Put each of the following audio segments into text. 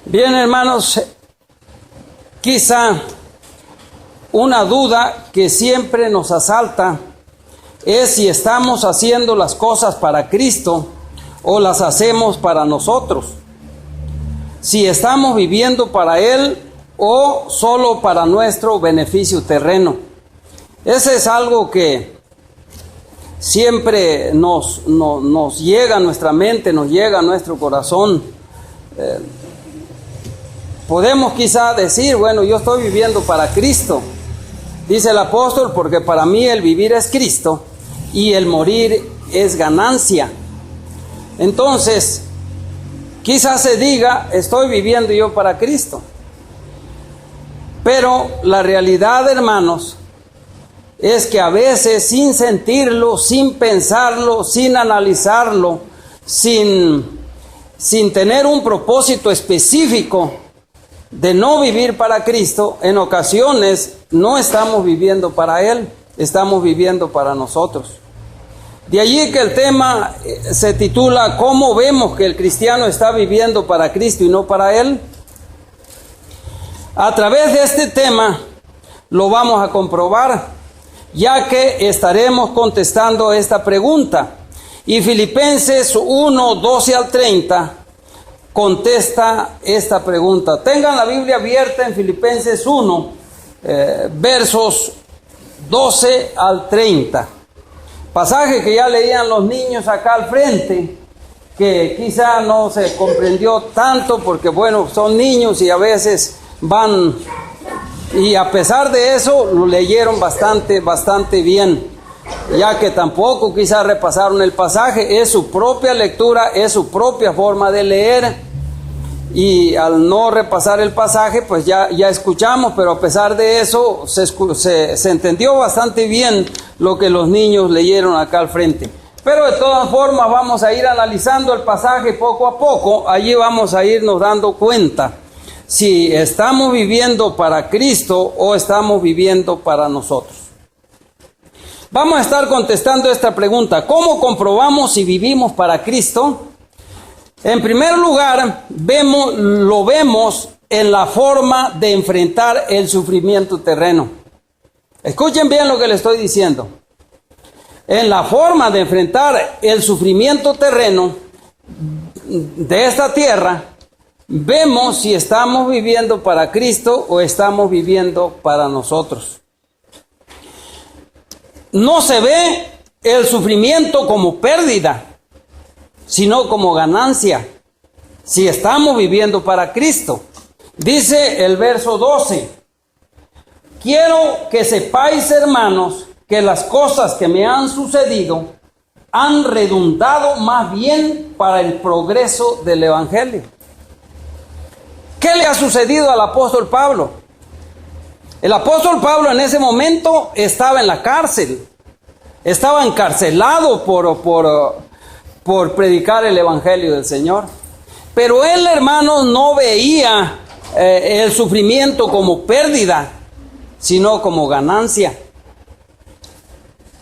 Bien, hermanos, quizá una duda que siempre nos asalta es si estamos haciendo las cosas para Cristo o las hacemos para nosotros. Si estamos viviendo para Él o solo para nuestro beneficio terreno. Ese es algo que siempre nos llega a nuestra mente, nos llega a nuestro corazón. Podemos quizá decir, bueno, yo estoy viviendo para Cristo, dice el apóstol, porque para mí el vivir es Cristo y el morir es ganancia. Entonces, quizás se diga, estoy viviendo yo para Cristo. Pero la realidad, hermanos, es que a veces sin sentirlo, sin pensarlo, sin analizarlo, sin tener un propósito específico de no vivir para Cristo, en ocasiones no estamos viviendo para Él, estamos viviendo para nosotros. De allí que el tema se titula ¿Cómo vemos que el cristiano está viviendo para Cristo y no para Él? A través de este tema lo vamos a comprobar, ya que estaremos contestando esta pregunta. Y Filipenses 1, 12 al 30 contesta esta pregunta. Tengan la Biblia abierta en Filipenses 1, versos 12 al 30. Pasaje que ya leían los niños acá al frente, que quizá no se comprendió tanto porque, bueno, son niños y a veces van, y a pesar de eso lo leyeron bastante bien, ya que tampoco quizá repasaron el pasaje. Es su propia lectura, es su propia forma de leer, y al no repasar el pasaje pues ya escuchamos, pero a pesar de eso se entendió bastante bien lo que los niños leyeron acá al frente. Pero de todas formas vamos a ir analizando el pasaje poco a poco. Allí vamos a irnos dando cuenta si estamos viviendo para Cristo o estamos viviendo para nosotros. Vamos a estar contestando esta pregunta: ¿cómo comprobamos si vivimos para Cristo? En primer lugar, lo vemos en la forma de enfrentar el sufrimiento terreno. Escuchen bien lo que les estoy diciendo. En la forma de enfrentar el sufrimiento terreno de esta tierra, vemos si estamos viviendo para Cristo o estamos viviendo para nosotros. No se ve el sufrimiento como pérdida, sino como ganancia, si estamos viviendo para Cristo. Dice el verso 12: quiero que sepáis, hermanos, que las cosas que me han sucedido han redundado más bien para el progreso del Evangelio. ¿Qué le ha sucedido al apóstol Pablo? El apóstol Pablo en ese momento estaba en la cárcel, estaba encarcelado por predicar el Evangelio del Señor. Pero él, hermanos, no veía el sufrimiento como pérdida, sino como ganancia.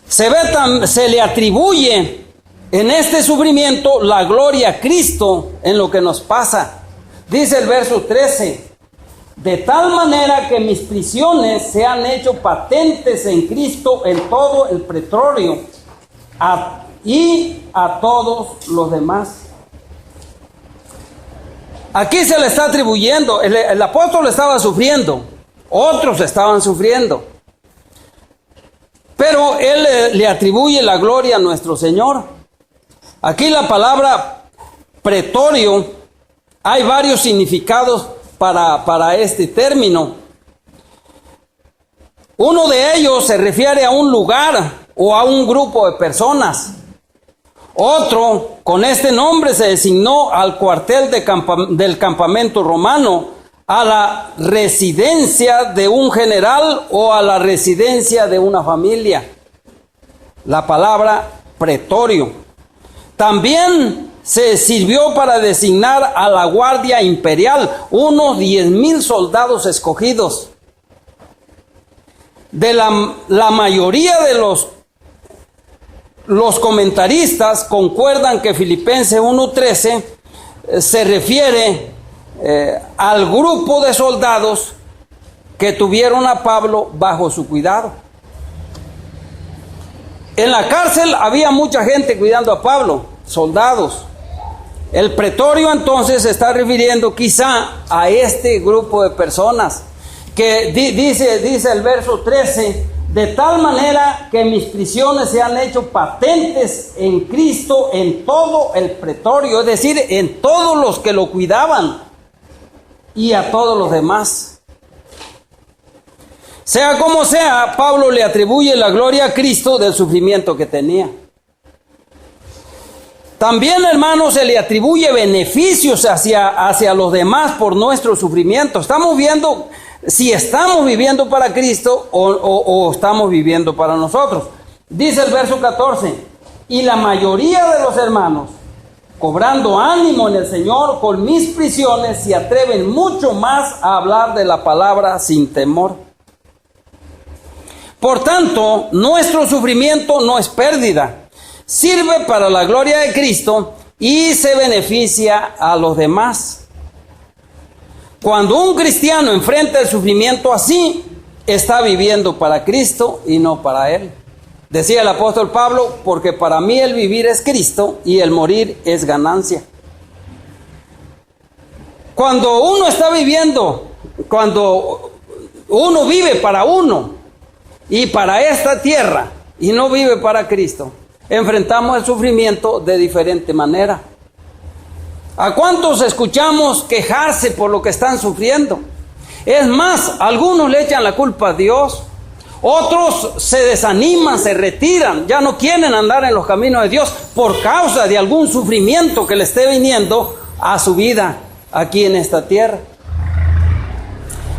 Se le atribuye en este sufrimiento la gloria a Cristo en lo que nos pasa. Dice el verso 13: de tal manera que mis prisiones se han hecho patentes en Cristo en todo el pretorio y a todos los demás. Aquí se le está atribuyendo, el apóstol estaba sufriendo, otros estaban sufriendo, pero él le atribuye la gloria a nuestro Señor. Aquí la palabra pretorio, hay varios significados para este término. Uno de ellos se refiere a un lugar o a un grupo de personas. Otro, con este nombre se designó al cuartel del campamento romano, a la residencia de un general o a la residencia de una familia. La palabra pretorio. También se sirvió para designar a la guardia imperial, unos 10,000 soldados escogidos. De la mayoría de los comentaristas concuerdan que Filipenses 1:13 se refiere al grupo de soldados que tuvieron a Pablo bajo su cuidado. En la cárcel había mucha gente cuidando a Pablo, soldados. El pretorio entonces se está refiriendo quizá a este grupo de personas que dice el verso 13, de tal manera que mis prisiones se han hecho patentes en Cristo en todo el pretorio, es decir, en todos los que lo cuidaban y a todos los demás. Sea como sea, Pablo le atribuye la gloria a Cristo del sufrimiento que tenía. También, hermanos, se le atribuye beneficios hacia los demás por nuestro sufrimiento. Estamos viendo si estamos viviendo para Cristo o estamos viviendo para nosotros. Dice el verso 14, y la mayoría de los hermanos, cobrando ánimo en el Señor con mis prisiones, se atreven mucho más a hablar de la palabra sin temor. Por tanto, nuestro sufrimiento no es pérdida. Sirve para la gloria de Cristo y se beneficia a los demás. Cuando un cristiano enfrenta el sufrimiento así, está viviendo para Cristo y no para él. Decía el apóstol Pablo, porque para mí el vivir es Cristo y el morir es ganancia. Cuando uno está viviendo, cuando uno vive para uno y para esta tierra y no vive para Cristo, enfrentamos el sufrimiento de diferente manera. ¿A cuántos escuchamos quejarse por lo que están sufriendo? Es más, algunos le echan la culpa a Dios, otros se desaniman, se retiran, ya no quieren andar en los caminos de Dios por causa de algún sufrimiento que le esté viniendo a su vida aquí en esta tierra.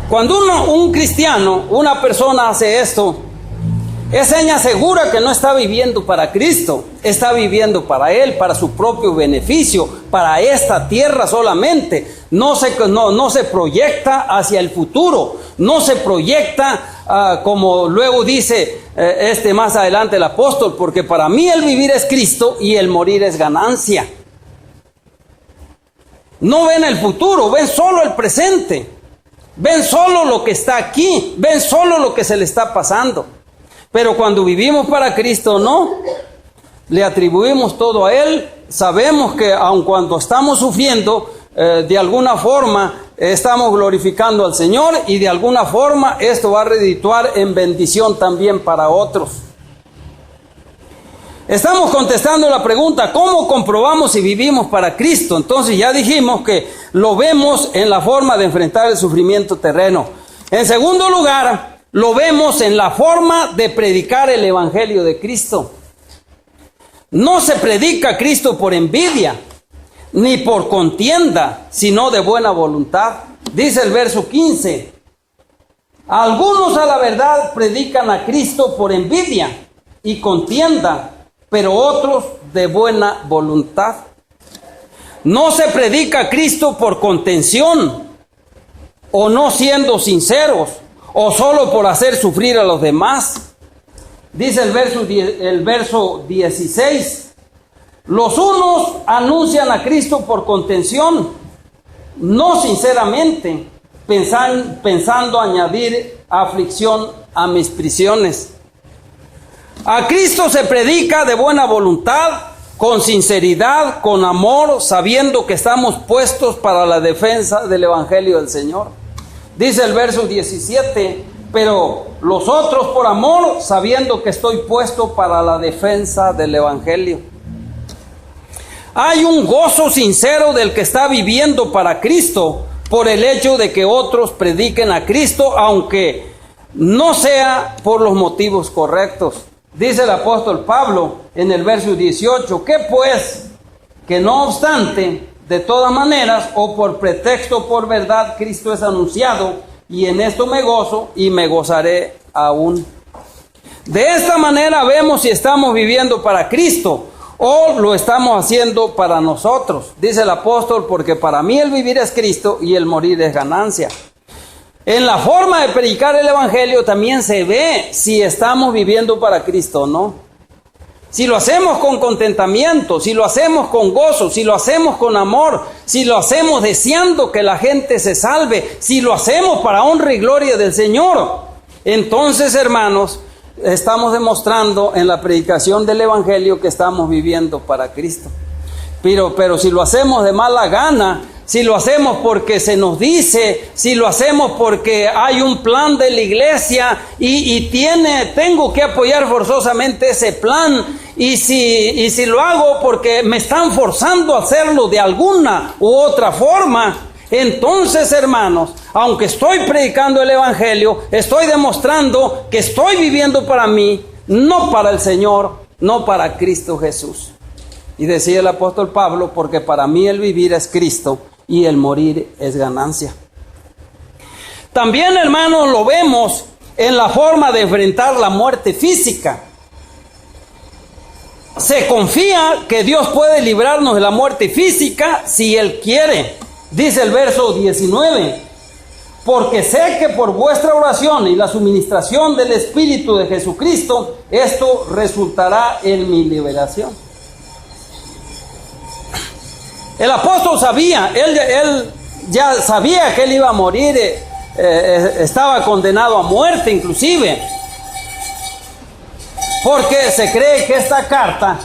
Cuando un cristiano, una persona hace esto, es seña segura que no está viviendo para Cristo, está viviendo para Él, para su propio beneficio, para esta tierra solamente. No se proyecta hacia el futuro, no se proyecta como luego dice más adelante el apóstol, porque para mí el vivir es Cristo y el morir es ganancia. No ven el futuro, ven solo el presente, ven solo lo que está aquí, ven solo lo que se le está pasando. Pero cuando vivimos para Cristo, no, le atribuimos todo a Él. Sabemos que aun cuando estamos sufriendo, de alguna forma estamos glorificando al Señor y de alguna forma esto va a redituar en bendición también para otros. Estamos contestando la pregunta, ¿cómo comprobamos si vivimos para Cristo? Entonces ya dijimos que lo vemos en la forma de enfrentar el sufrimiento terreno. En segundo lugar, lo vemos en la forma de predicar el Evangelio de Cristo. No se predica a Cristo por envidia, ni por contienda, sino de buena voluntad. Dice el verso 15, algunos a la verdad predican a Cristo por envidia y contienda, pero otros de buena voluntad. No se predica a Cristo por contención, o no siendo sinceros, o solo por hacer sufrir a los demás. Dice el verso 16, los unos anuncian a Cristo por contención, no sinceramente, pensando añadir aflicción a mis prisiones. A Cristo se predica de buena voluntad, con sinceridad, con amor, sabiendo que estamos puestos para la defensa del Evangelio del Señor. Dice el verso 17, pero los otros por amor, sabiendo que estoy puesto para la defensa del Evangelio. Hay un gozo sincero del que está viviendo para Cristo por el hecho de que otros prediquen a Cristo, aunque no sea por los motivos correctos. Dice el apóstol Pablo en el verso 18, ¿qué pues? Que no obstante, de todas maneras, o por pretexto o por verdad, Cristo es anunciado, y en esto me gozo y me gozaré aún. De esta manera vemos si estamos viviendo para Cristo o lo estamos haciendo para nosotros. Dice el apóstol, porque para mí el vivir es Cristo y el morir es ganancia. En la forma de predicar el Evangelio también se ve si estamos viviendo para Cristo o no. si lo hacemos con contentamiento, si lo hacemos con gozo, si lo hacemos con amor, si lo hacemos deseando que la gente se salve, si lo hacemos para honra y gloria del Señor, entonces, hermanos, estamos demostrando en la predicación del Evangelio que estamos viviendo para Cristo. Pero si lo hacemos de mala gana, si lo hacemos porque se nos dice, si lo hacemos porque hay un plan de la iglesia y tengo que apoyar forzosamente ese plan, y si lo hago porque me están forzando a hacerlo de alguna u otra forma, entonces, hermanos, aunque estoy predicando el Evangelio, estoy demostrando que estoy viviendo para mí, no para el Señor, no para Cristo Jesús. Y decía el apóstol Pablo, porque para mí el vivir es Cristo y el morir es ganancia. También, hermanos, lo vemos en la forma de enfrentar la muerte física. Se confía que Dios puede librarnos de la muerte física si Él quiere. Dice el verso 19, porque sé que por vuestra oración y la suministración del Espíritu de Jesucristo, esto resultará en mi liberación. El apóstol sabía, él ya sabía que él iba a morir, estaba condenado a muerte inclusive, porque se cree que esta carta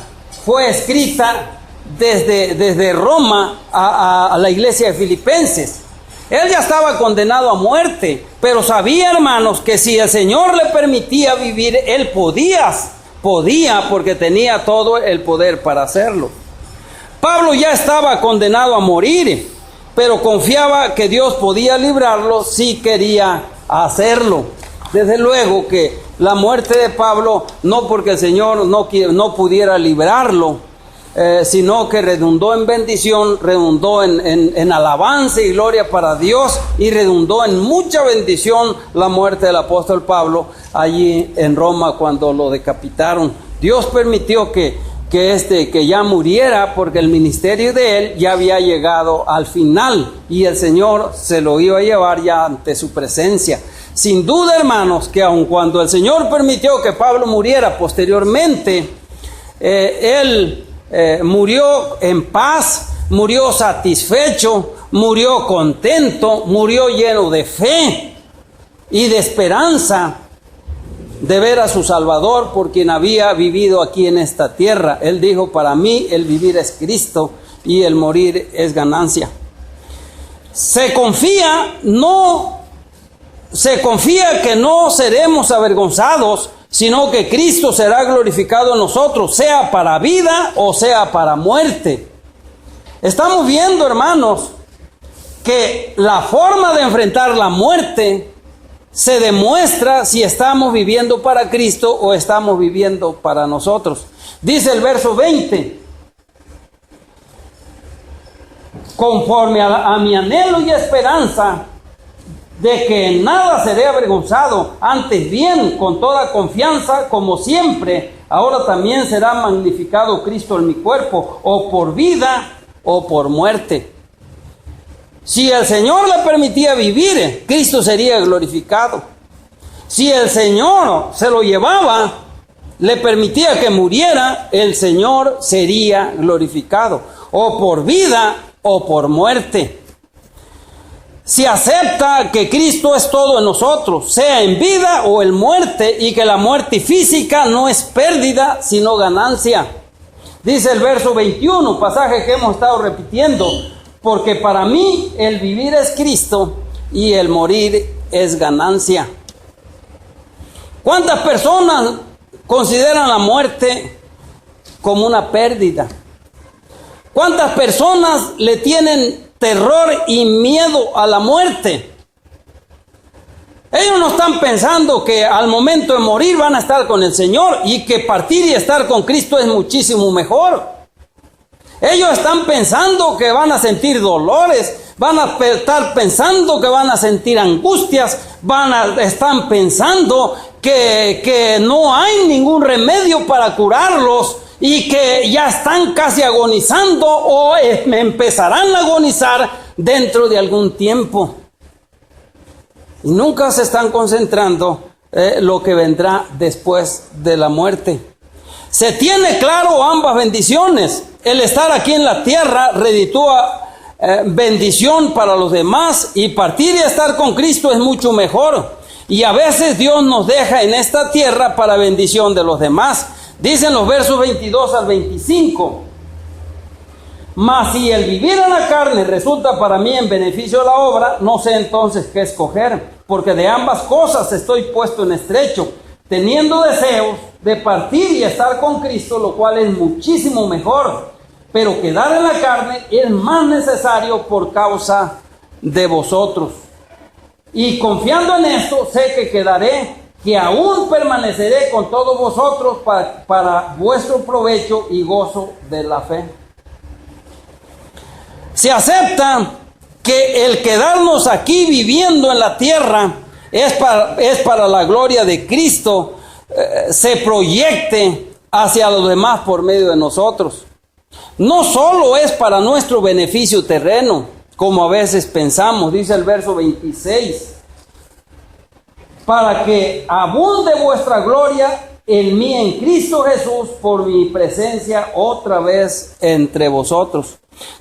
fue escrita desde Roma a la iglesia de Filipenses. Él ya estaba condenado a muerte, pero sabía, hermanos, que si el Señor le permitía vivir, él podía porque tenía todo el poder para hacerlo. Pablo ya estaba condenado a morir, pero confiaba que Dios podía librarlo si quería hacerlo. Desde luego que la muerte de Pablo, no porque el Señor no pudiera librarlo, sino que redundó en bendición, redundó en alabanza y gloria para Dios, y redundó en mucha bendición la muerte del apóstol Pablo allí en Roma cuando lo decapitaron. Dios permitió que ya muriera, porque el ministerio de él ya había llegado al final y el Señor se lo iba a llevar ya ante su presencia. Sin duda, hermanos, que aun cuando el Señor permitió que Pablo muriera posteriormente, él murió en paz, murió satisfecho, murió contento, murió lleno de fe y de esperanza de ver a su Salvador, por quien había vivido aquí en esta tierra. Él dijo, para mí el vivir es Cristo y el morir es ganancia. Se confía que no seremos avergonzados, sino que Cristo será glorificado en nosotros, sea para vida o sea para muerte. Estamos viendo, hermanos, que la forma de enfrentar la muerte se demuestra si estamos viviendo para Cristo o estamos viviendo para nosotros. Dice el verso 20, conforme a mi anhelo y esperanza de que en nada seré avergonzado, antes bien con toda confianza, como siempre, ahora también será magnificado Cristo en mi cuerpo, o por vida o por muerte. Si el Señor le permitía vivir, Cristo sería glorificado. Si el Señor se lo llevaba, le permitía que muriera, el Señor sería glorificado, o por vida o por muerte. Si acepta que Cristo es todo en nosotros, sea en vida o en muerte, y que la muerte física no es pérdida, sino ganancia. Dice el verso 21, pasaje que hemos estado repitiendo, porque para mí el vivir es Cristo y el morir es ganancia. ¿Cuántas personas consideran la muerte como una pérdida? ¿Cuántas personas le tienen terror y miedo a la muerte? Ellos no están pensando que al momento de morir van a estar con el Señor y que partir y estar con Cristo es muchísimo mejor. Ellos están pensando que van a sentir dolores, van a estar pensando que van a sentir angustias, están pensando que no hay ningún remedio para curarlos y que ya están casi agonizando o empezarán a agonizar dentro de algún tiempo. Y nunca se están concentrando lo que vendrá después de la muerte. Se tiene claro ambas bendiciones. El estar aquí en la tierra reditúa bendición para los demás, y partir y estar con Cristo es mucho mejor. Y a veces Dios nos deja en esta tierra para bendición de los demás. Dicen los versos 22 al 25. Mas si el vivir en la carne resulta para mí en beneficio de la obra, no sé entonces qué escoger, porque de ambas cosas estoy puesto en estrecho, teniendo deseos de partir y estar con Cristo, lo cual es muchísimo mejor, pero quedar en la carne es más necesario por causa de vosotros. Y confiando en esto, sé que quedaré, que aún permaneceré con todos vosotros para vuestro provecho y gozo de la fe. Se acepta que el quedarnos aquí viviendo en la tierra es para la gloria de Cristo, se proyecte hacia los demás por medio de nosotros. No solo es para nuestro beneficio terreno, como a veces pensamos, dice el verso 26, para que abunde vuestra gloria en mí en Cristo Jesús por mi presencia otra vez entre vosotros.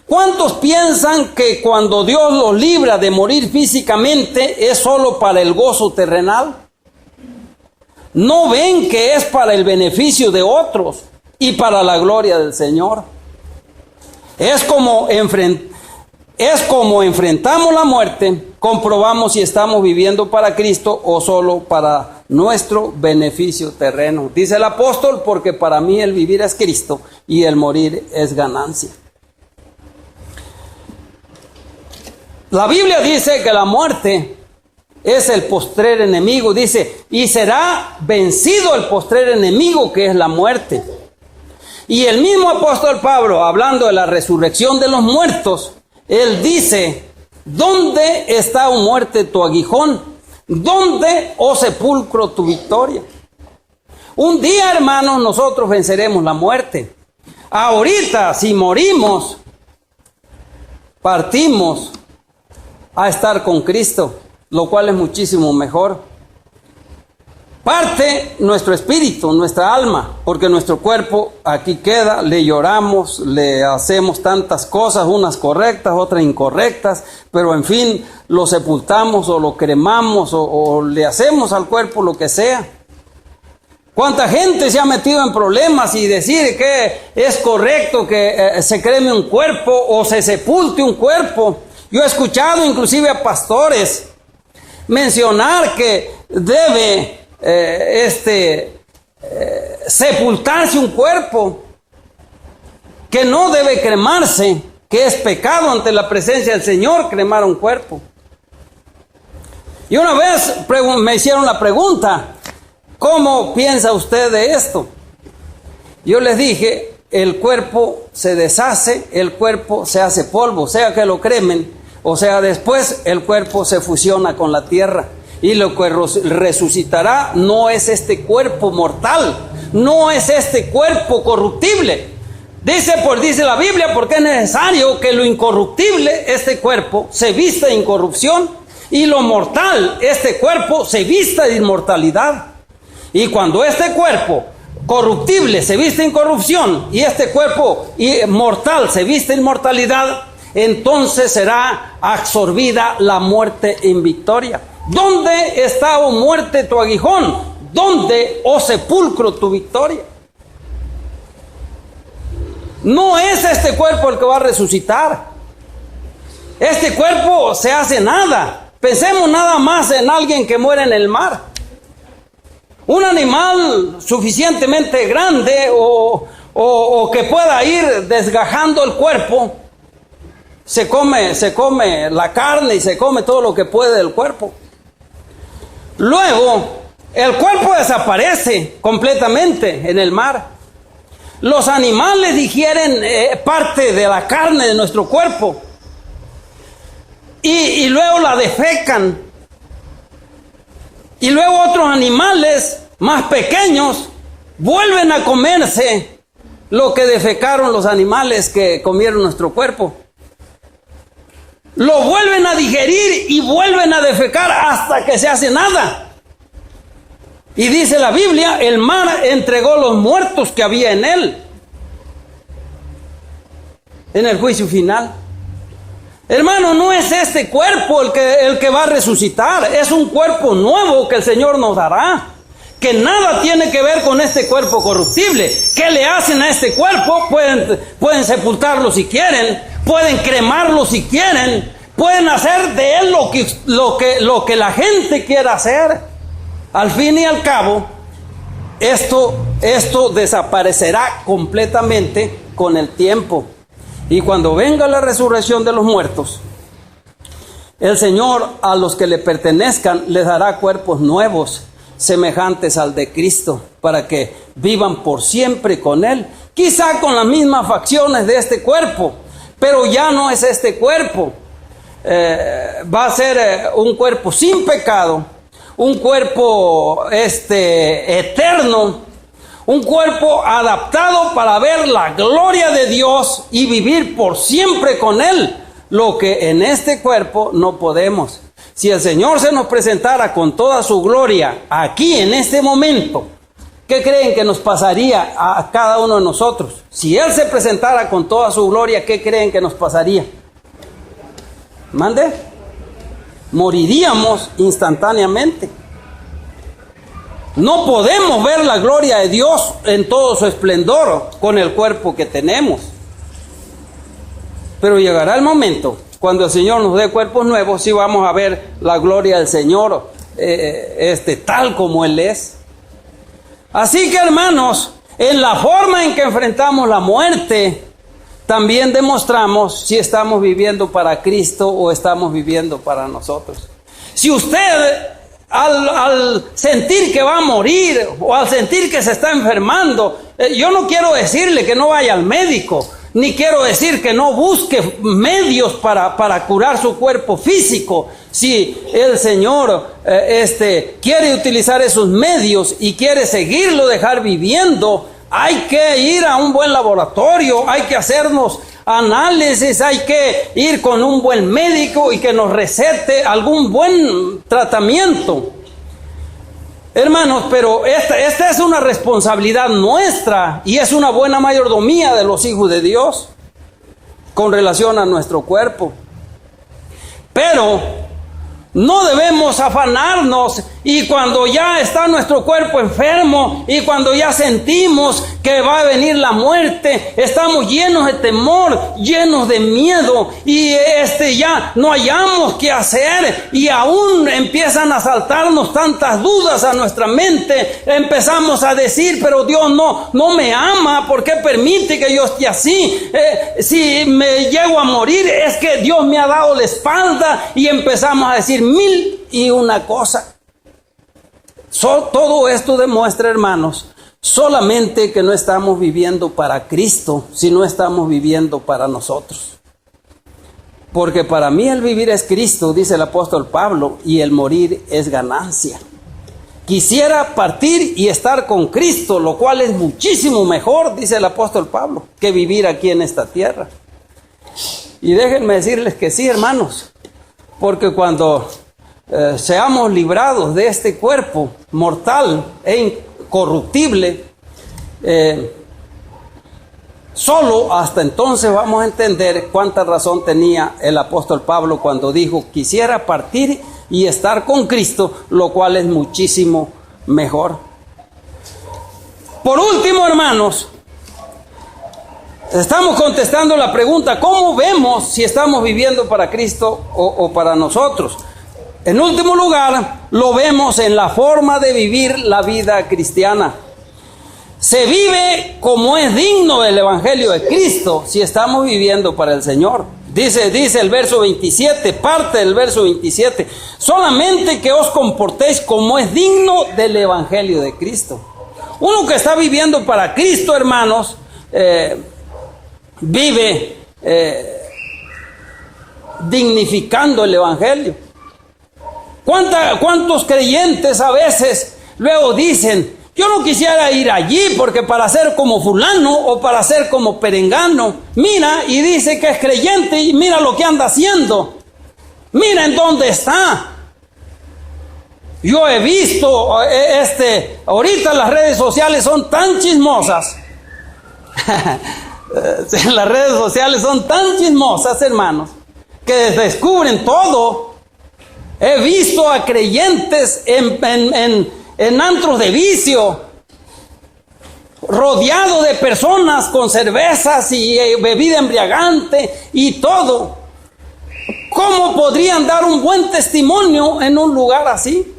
¿Cuántos piensan que cuando Dios los libra de morir físicamente es solo para el gozo terrenal? ¿No ven que es para el beneficio de otros y para la gloria del Señor? Es como enfrentamos la muerte, comprobamos si estamos viviendo para Cristo o solo para nuestro beneficio terreno. Dice el apóstol, porque para mí el vivir es Cristo y el morir es ganancia. La Biblia dice que la muerte es el postrer enemigo, dice, y será vencido el postrer enemigo que es la muerte. Y el mismo apóstol Pablo, hablando de la resurrección de los muertos, él dice, ¿dónde está, oh muerte, tu aguijón? ¿Dónde, oh sepulcro, tu victoria? Un día, hermanos, nosotros venceremos la muerte. Ahorita, si morimos, partimos a estar con Cristo, lo cual es muchísimo mejor. Parte nuestro espíritu, nuestra alma, porque nuestro cuerpo aquí queda, le lloramos, le hacemos tantas cosas, unas correctas, otras incorrectas, pero en fin, lo sepultamos o lo cremamos o le hacemos al cuerpo lo que sea. ¿Cuánta gente se ha metido en problemas y decir que es correcto que se creme un cuerpo o se sepulte un cuerpo? Yo he escuchado inclusive a pastores mencionar que debe sepultarse un cuerpo, que no debe cremarse, que es pecado ante la presencia del Señor cremar un cuerpo. Y una vez me hicieron la pregunta, ¿cómo piensa usted de esto? Yo les dije, el cuerpo se deshace, el cuerpo se hace polvo, sea que lo cremen, o sea después el cuerpo se fusiona con la tierra. Y lo que resucitará no es este cuerpo mortal, no es este cuerpo corruptible. Dice la Biblia, porque es necesario que lo incorruptible, este cuerpo, se vista de incorrupción, y lo mortal, este cuerpo, se vista de inmortalidad. Y cuando este cuerpo corruptible se viste en incorrupción y este cuerpo mortal se viste en inmortalidad, entonces será absorbida la muerte en victoria. ¿Dónde está, oh muerte, tu aguijón? ¿Dónde, oh sepulcro, tu victoria? No es este cuerpo el que va a resucitar. Este cuerpo se hace nada. Pensemos nada más en alguien que muere en el mar. Un animal suficientemente grande o que pueda ir desgajando el cuerpo, se come la carne y se come todo lo que puede del cuerpo. Luego, el cuerpo desaparece completamente en el mar. Los animales digieren parte de la carne de nuestro cuerpo y luego la defecan. Y luego otros animales más pequeños vuelven a comerse lo que defecaron los animales que comieron nuestro cuerpo. Lo vuelven a digerir y vuelven a defecar hasta que se hace nada. Y dice la Biblia, el mar entregó los muertos que había en él, en el juicio final. Hermano, no es este cuerpo el que va a resucitar, es un cuerpo nuevo que el Señor nos dará, que nada tiene que ver con este cuerpo corruptible. ¿Qué le hacen a este cuerpo? Pueden sepultarlo si quieren, pueden cremarlo si quieren, pueden hacer de él lo que la gente quiera hacer. Al fin y al cabo, esto desaparecerá completamente con el tiempo. Y cuando venga la resurrección de los muertos, el Señor a los que le pertenezcan les dará cuerpos nuevos, semejantes al de Cristo, para que vivan por siempre con Él, quizá con las mismas facciones de este cuerpo, pero ya no es este cuerpo. Va a ser un cuerpo sin pecado, un cuerpo eterno, un cuerpo adaptado para ver la gloria de Dios y vivir por siempre con Él, lo que en este cuerpo no podemos. Si el Señor se nos presentara con toda su gloria aquí en este momento, ¿qué creen que nos pasaría a cada uno de nosotros? Si Él se presentara con toda su gloria, ¿qué creen que nos pasaría? ¿Mande? Moriríamos instantáneamente. No podemos ver la gloria de Dios en todo su esplendor con el cuerpo que tenemos. Pero llegará el momento cuando el Señor nos dé cuerpos nuevos, sí vamos a ver la gloria del Señor tal como Él es. Así que, hermanos, en la forma en que enfrentamos la muerte, también demostramos si estamos viviendo para Cristo o estamos viviendo para nosotros. Si usted al sentir que va a morir o al sentir que se está enfermando, yo no quiero decirle que no vaya al médico, ni quiero decir que no busque medios para curar su cuerpo físico. Si el Señor quiere utilizar esos medios y quiere seguirlo, dejar viviendo, hay que ir a un buen laboratorio, hay que hacernos análisis, hay que ir con un buen médico y que nos recete algún buen tratamiento. Hermanos, pero esta es una responsabilidad nuestra y es una buena mayordomía de los hijos de Dios con relación a nuestro cuerpo. Pero no debemos afanarnos y cuando ya está nuestro cuerpo enfermo y cuando ya sentimos que va a venir la muerte, estamos llenos de temor, llenos de miedo y ya no hallamos qué hacer y aún empiezan a saltarnos tantas dudas a nuestra mente. Empezamos a decir, pero Dios no me ama, ¿por qué permite que yo esté así? Si me llego a morir es que Dios me ha dado la espalda, y empezamos a decir mil y una cosa. Todo esto demuestra, hermanos, solamente que no estamos viviendo para Cristo, sino estamos viviendo para nosotros. Porque para mí el vivir es Cristo, dice el apóstol Pablo, y el morir es ganancia. Quisiera partir y estar con Cristo, lo cual es muchísimo mejor, dice el apóstol Pablo, que vivir aquí en esta tierra. Y déjenme decirles que sí, hermanos, porque cuando seamos librados de este cuerpo mortal e incorruptible, solo hasta entonces vamos a entender cuánta razón tenía el apóstol Pablo cuando dijo: quisiera partir y estar con Cristo, lo cual es muchísimo mejor. Por último, hermanos, estamos contestando la pregunta: ¿cómo vemos si estamos viviendo para Cristo o para nosotros? En último lugar, lo vemos en la forma de vivir la vida cristiana. Se vive como es digno del Evangelio de Cristo si estamos viviendo para el Señor. Dice el verso 27, parte del verso 27, solamente que os comportéis como es digno del Evangelio de Cristo. Uno que está viviendo para Cristo, hermanos, vive dignificando el Evangelio. ¿Cuántos creyentes a veces luego dicen: yo no quisiera ir allí porque para ser como fulano o para ser como perengano? Mira, y dice que es creyente y mira lo que anda haciendo. Mira en dónde está. Yo he visto, ahorita las redes sociales son tan chismosas. Las redes sociales son tan chismosas, hermanos, que descubren todo. He visto a creyentes en antros de vicio, rodeado de personas con cervezas y bebida embriagante y todo. ¿Cómo podrían dar un buen testimonio en un lugar así?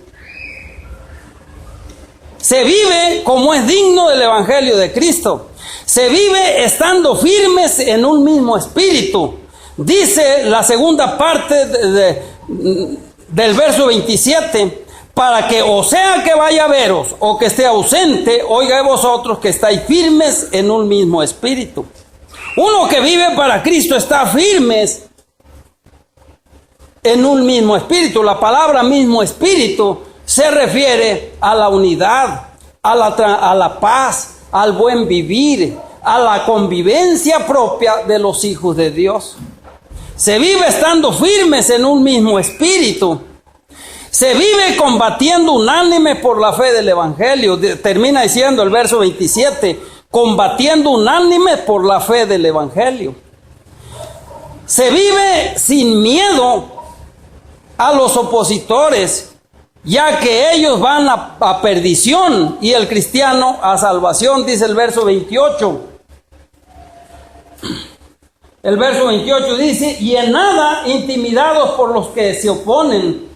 Se vive como es digno del Evangelio de Cristo. Se vive estando firmes en un mismo espíritu. Dice la segunda parte del verso 27, para que o sea que vaya a veros o que esté ausente, oiga de vosotros que estáis firmes en un mismo espíritu. Uno que vive para Cristo está firmes en un mismo espíritu. La palabra mismo espíritu se refiere a la unidad, a la paz, al buen vivir, a la convivencia propia de los hijos de Dios. Se vive estando firmes en un mismo espíritu. Se vive combatiendo unánime por la fe del Evangelio. Termina diciendo el verso 27, combatiendo unánime por la fe del Evangelio. Se vive sin miedo a los opositores, ya que ellos van a perdición y el cristiano a salvación, dice el verso 28. El verso 28 dice, y en nada intimidados por los que se oponen,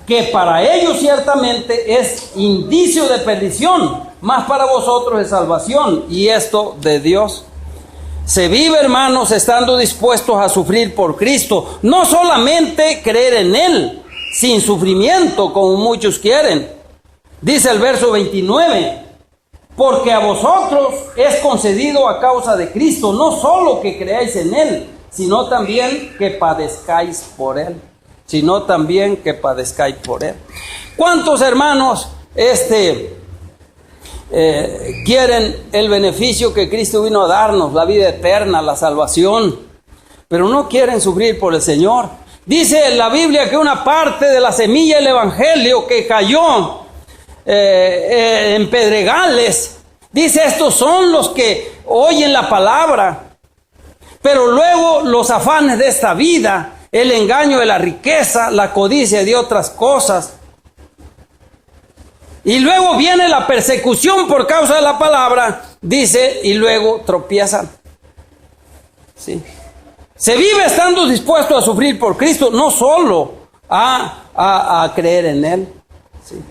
que para ellos ciertamente es indicio de perdición, mas para vosotros es salvación, y esto de Dios. Se vive, hermanos, estando dispuestos a sufrir por Cristo, no solamente creer en Él, sin sufrimiento, como muchos quieren. Dice el verso 29, porque a vosotros es concedido a causa de Cristo, no solo que creáis en Él, sino también que padezcáis por Él. ¿Cuántos hermanos quieren el beneficio que Cristo vino a darnos, la vida eterna, la salvación, pero no quieren sufrir por el Señor? Dice la Biblia que una parte de la semilla del Evangelio que cayó en pedregales, dice, estos son los que oyen la palabra, pero luego los afanes de esta vida, el engaño de la riqueza, la codicia de otras cosas, y luego viene la persecución por causa de la palabra, dice, y luego tropiezan. ¿Sí? Se vive estando dispuesto a sufrir por Cristo, no solo a creer en Él. ¿Sí?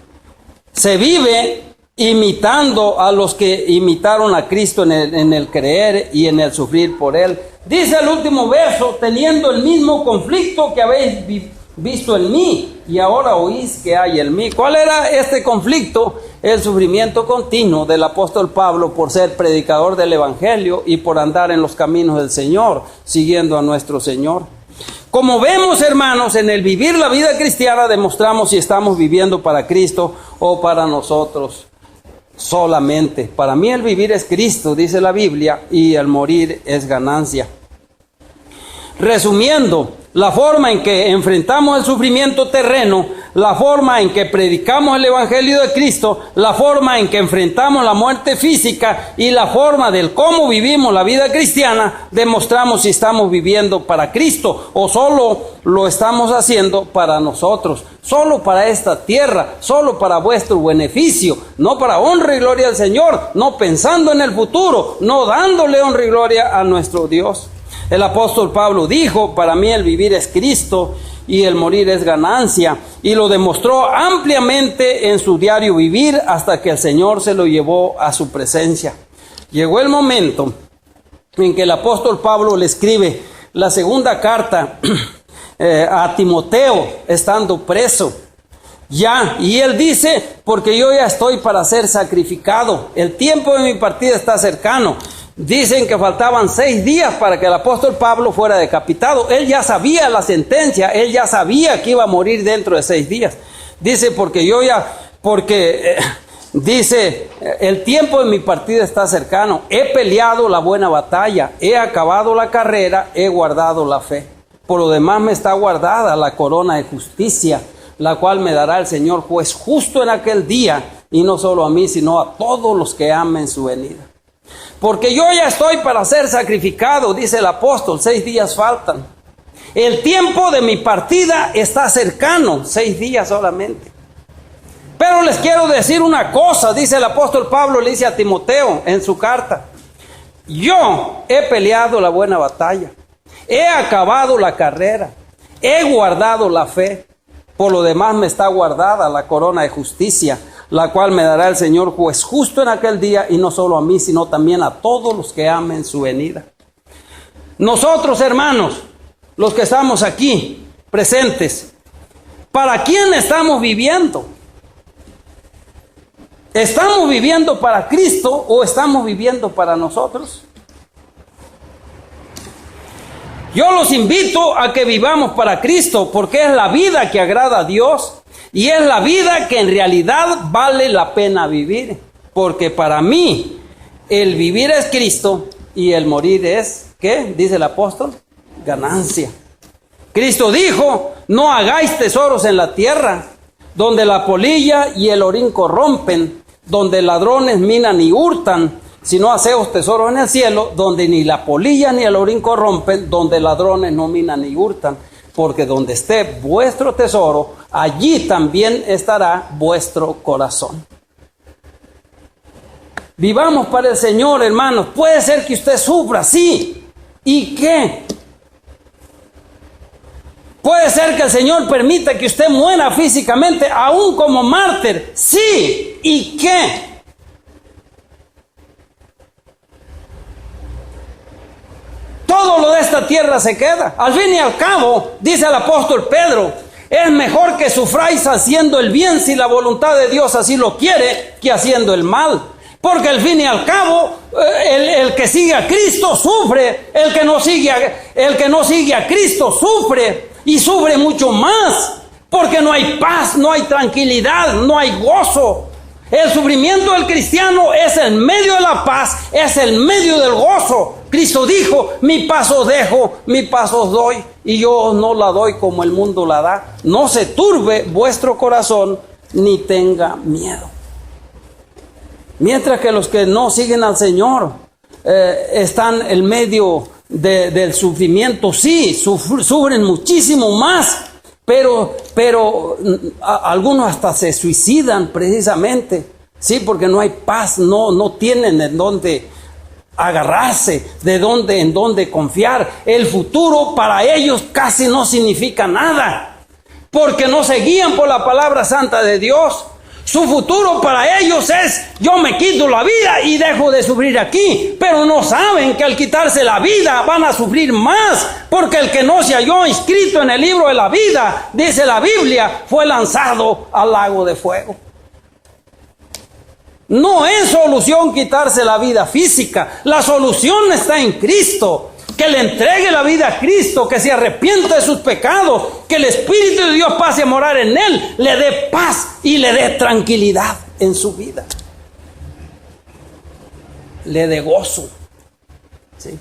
Se vive imitando a los que imitaron a Cristo en el creer y en el sufrir por Él. Dice el último verso, teniendo el mismo conflicto que habéis visto en mí y ahora oís que hay en mí. ¿Cuál era este conflicto? El sufrimiento continuo del apóstol Pablo por ser predicador del Evangelio y por andar en los caminos del Señor, siguiendo a nuestro Señor. Como vemos, hermanos, en el vivir la vida cristiana demostramos si estamos viviendo para Cristo o para nosotros solamente. Para mí el vivir es Cristo, dice la Biblia, y el morir es ganancia. Resumiendo, la forma en que enfrentamos el sufrimiento terreno, la forma en que predicamos el Evangelio de Cristo, la forma en que enfrentamos la muerte física y la forma del cómo vivimos la vida cristiana, demostramos si estamos viviendo para Cristo o solo lo estamos haciendo para nosotros, solo para esta tierra, solo para vuestro beneficio, no para honra y gloria al Señor, no pensando en el futuro, no dándole honra y gloria a nuestro Dios. El apóstol Pablo dijo, para mí el vivir es Cristo y el morir es ganancia, y lo demostró ampliamente en su diario vivir hasta que el Señor se lo llevó a su presencia. Llegó el momento en que el apóstol Pablo le escribe la segunda carta a Timoteo, estando preso. Y él dice, porque yo ya estoy para ser sacrificado, el tiempo de mi partida está cercano. Dicen que faltaban 6 días para que el apóstol Pablo fuera decapitado. Él ya sabía la sentencia, él ya sabía que iba a morir dentro de 6 días. Dice, dice, el tiempo de mi partida está cercano. He peleado la buena batalla, he acabado la carrera, he guardado la fe. Por lo demás me está guardada la corona de justicia, la cual me dará el Señor juez justo en aquel día, y no solo a mí, sino a todos los que amen su venida. Porque yo ya estoy para ser sacrificado, dice el apóstol, 6 días faltan. El tiempo de mi partida está cercano, 6 días solamente. Pero les quiero decir una cosa, dice el apóstol Pablo, le dice a Timoteo en su carta: yo he peleado la buena batalla, he acabado la carrera, he guardado la fe. Por lo demás me está guardada la corona de justicia, la cual me dará el Señor juez justo en aquel día, y no solo a mí, sino también a todos los que amen su venida. Nosotros, hermanos, los que estamos aquí presentes, ¿para quién estamos viviendo? ¿Estamos viviendo para Cristo o estamos viviendo para nosotros? Yo los invito a que vivamos para Cristo, porque es la vida que agrada a Dios y es la vida que en realidad vale la pena vivir. Porque para mí el vivir es Cristo y el morir es, ¿qué? Dice el apóstol, ganancia. Cristo dijo: no hagáis tesoros en la tierra, donde la polilla y el orín corrompen, donde ladrones minan y hurtan, sino haceos tesoros en el cielo, donde ni la polilla ni el orín corrompen, donde ladrones no minan ni hurtan. Porque donde esté vuestro tesoro, allí también estará vuestro corazón. Vivamos para el Señor, hermanos. Puede ser que usted sufra, sí. ¿Y qué? Puede ser que el Señor permita que usted muera físicamente, aún como mártir. Sí. ¿Y qué? Todo lo de esta tierra se queda. Al fin y al cabo, dice el apóstol Pedro, es mejor que sufráis haciendo el bien, si la voluntad de Dios así lo quiere, que haciendo el mal. Porque al fin y al cabo, el que sigue a Cristo sufre, el que no sigue a Cristo sufre, y sufre mucho más, porque no hay paz, no hay tranquilidad, no hay gozo. El sufrimiento del cristiano es en medio de la paz, es en medio del gozo. Cristo dijo: mi paz os dejo, mi paz os doy, y yo no la doy como el mundo la da. No se turbe vuestro corazón, ni tenga miedo. Mientras que los que no siguen al Señor están en medio del sufrimiento, sí, sufren muchísimo más, pero algunos hasta se suicidan precisamente, sí, porque no hay paz, no tienen en dónde agarrarse, en dónde confiar. El futuro para ellos casi no significa nada, porque no se guían por la palabra santa de Dios. Su futuro para ellos es: yo me quito la vida y dejo de sufrir aquí. Pero no saben que al quitarse la vida van a sufrir más, porque el que no se halló inscrito en el libro de la vida, dice la Biblia, fue lanzado al lago de fuego. No es solución quitarse la vida física. La solución está en Cristo. Que le entregue la vida a Cristo, que se arrepienta de sus pecados, que el Espíritu de Dios pase a morar en él, le dé paz y le dé tranquilidad en su vida, le dé gozo, ¿sí?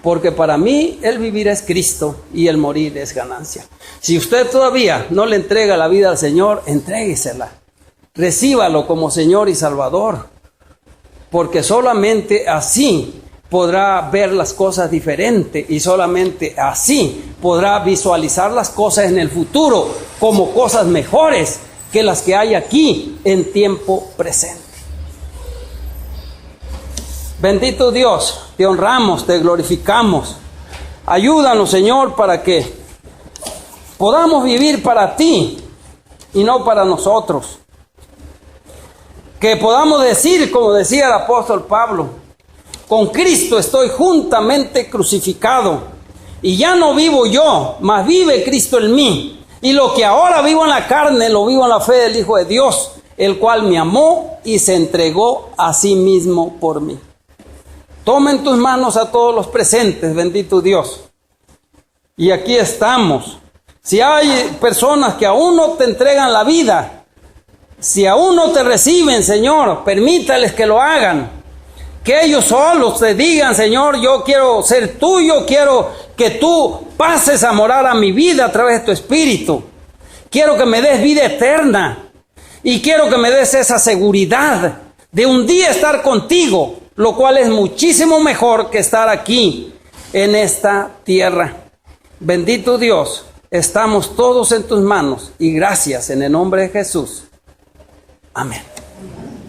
Porque para mí el vivir es Cristo y el morir es ganancia. Si usted todavía no le entrega la vida al Señor, entréguesela, recíbalo como Señor y Salvador, porque solamente así podrá ver las cosas diferentes, y solamente así podrá visualizar las cosas en el futuro como cosas mejores que las que hay aquí en tiempo presente. Bendito Dios, te honramos, te glorificamos. Ayúdanos, Señor, para que podamos vivir para ti y no para nosotros. Que podamos decir, como decía el apóstol Pablo: con Cristo estoy juntamente crucificado, y ya no vivo yo, mas vive Cristo en mí. Y lo que ahora vivo en la carne, lo vivo en la fe del Hijo de Dios, el cual me amó y se entregó a sí mismo por mí. Toma en tus manos a todos los presentes, bendito Dios. Y aquí estamos. Si hay personas que aún no te entregan la vida, si aún no te reciben, Señor, permítales que lo hagan. Que ellos solos te digan: Señor, yo quiero ser tuyo, quiero que tú pases a morar a mi vida a través de tu Espíritu. quiero que me des vida eterna y quiero que me des esa seguridad de un día estar contigo, lo cual es muchísimo mejor que estar aquí en esta tierra. Bendito Dios, estamos todos en tus manos y gracias en el nombre de Jesús. Amén.